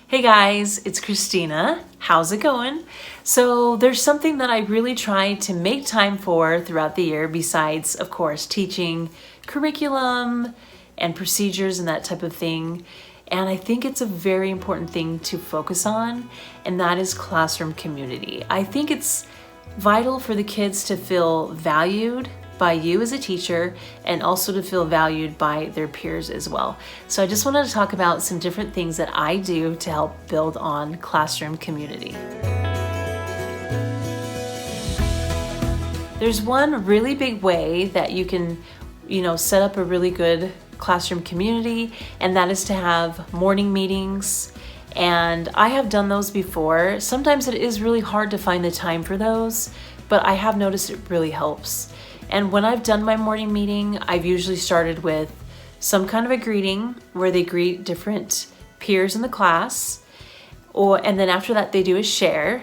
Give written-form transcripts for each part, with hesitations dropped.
Hey guys, it's Christina. How's it going? So there's something that I really try to make time for throughout the year besides, of course, teaching curriculum and procedures and that type of thing. And I think it's a very important thing to focus on, and that is classroom community. I think it's vital for the kids to feel valued by you as a teacher and also to feel valued by their peers as well. So I just wanted to talk about some different things that I do to help build on classroom community. There's one really big way that you can, set up a really good classroom community, and that is to have morning meetings. And I have done those before. Sometimes it is really hard to find the time for those, but I have noticed it really helps. And when I've done my morning meeting, I've usually started with some kind of a greeting where they greet different peers in the class, and then after that they do a share.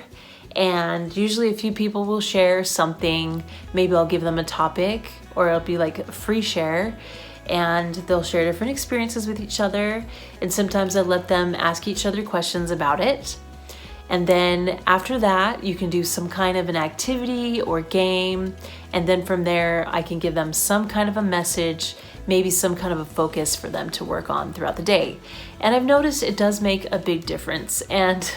And usually a few people will share something. Maybe I'll give them a topic, or it'll be like a free share, and they'll share different experiences with each other. And sometimes I let them ask each other questions about it. And then after that, you can do some kind of an activity or game. And then from there, I can give them some kind of a message, maybe some kind of a focus for them to work on throughout the day. And I've noticed it does make a big difference. And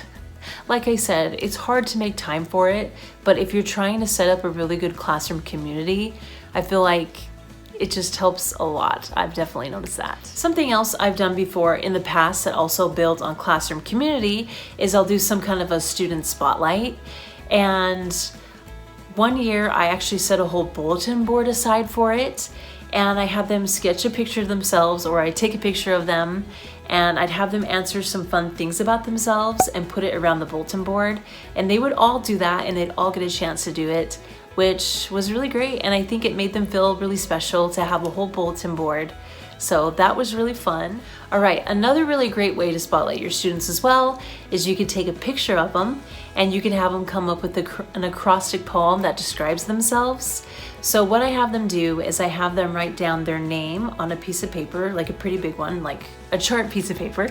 like I said, it's hard to make time for it, but if you're trying to set up a really good classroom community, I feel like it just helps a lot. I've definitely noticed that. Something else I've done before in the past that also builds on classroom community is I'll do some kind of a student spotlight. And one year I actually set a whole bulletin board aside for it, and I had them sketch a picture of themselves, or I take a picture of them, and I'd have them answer some fun things about themselves and put it around the bulletin board. And they would all do that, and they'd all get a chance to do it, which was really great. And I think it made them feel really special to have a whole bulletin board. So that was really fun. All right, another really great way to spotlight your students as well is you could take a picture of them and you can have them come up with an acrostic poem that describes themselves. So what I have them do is I have them write down their name on a piece of paper, like a pretty big one, like a chart piece of paper,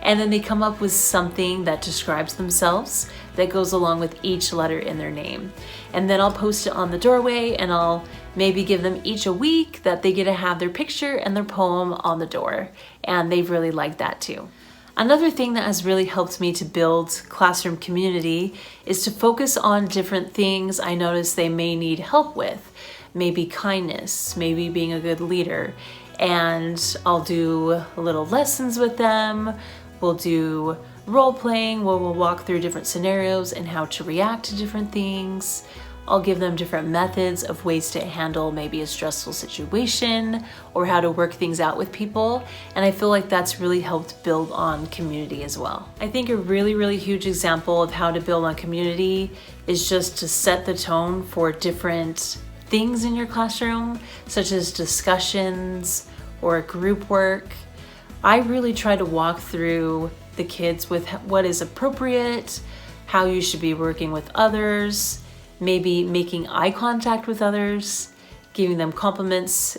and then they come up with something that describes themselves that goes along with each letter in their name. And then I'll post it on the doorway, and I'll maybe give them each a week that they get to have their picture and their poem on the door, and they've really liked that too. Another thing that has really helped me to build classroom community is to focus on different things I notice they may need help with. Maybe kindness, maybe being a good leader. And I'll do little lessons with them. We'll do role playing where we'll walk through different scenarios and how to react to different things. I'll give them different methods of ways to handle maybe a stressful situation or how to work things out with people. And I feel like that's really helped build on community as well. I think a really, really huge example of how to build on community is just to set the tone for different things in your classroom, such as discussions or group work. I really try to walk through the kids with what is appropriate, how you should be working with others, maybe making eye contact with others, giving them compliments,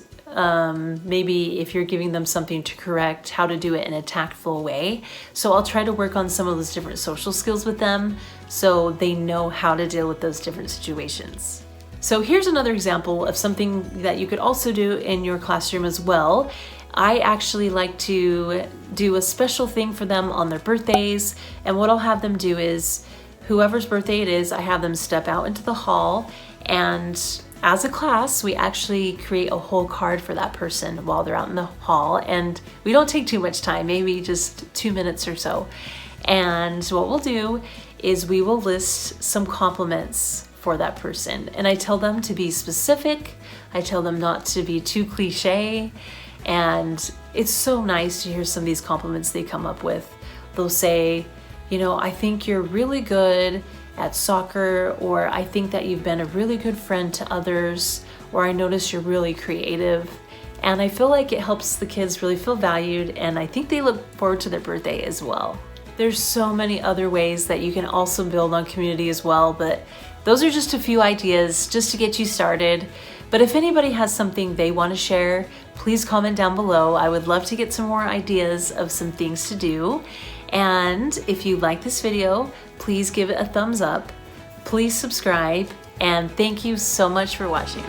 maybe if you're giving them something to correct, how to do it in a tactful way. So I'll try to work on some of those different social skills with them so they know how to deal with those different situations. So here's another example of something that you could also do in your classroom as well. I actually like to do a special thing for them on their birthdays, and what I'll have them do is whoever's birthday it is, I have them step out into the hall, and as a class, we actually create a whole card for that person while they're out in the hall, and we don't take too much time, maybe just 2 minutes or so. And what we'll do is we will list some compliments for that person, and I tell them to be specific. I tell them not to be too cliche, and it's so nice to hear some of these compliments they come up with. They'll say, I think you're really good at soccer, or I think that you've been a really good friend to others, or I notice you're really creative. And I feel like it helps the kids really feel valued, and I think they look forward to their birthday as well. There's so many other ways that you can also build on community as well, but those are just a few ideas just to get you started. But if anybody has something they want to share, please comment down below. I would love to get some more ideas of some things to do. And if you like this video, please give it a thumbs up. Please subscribe, and thank you so much for watching.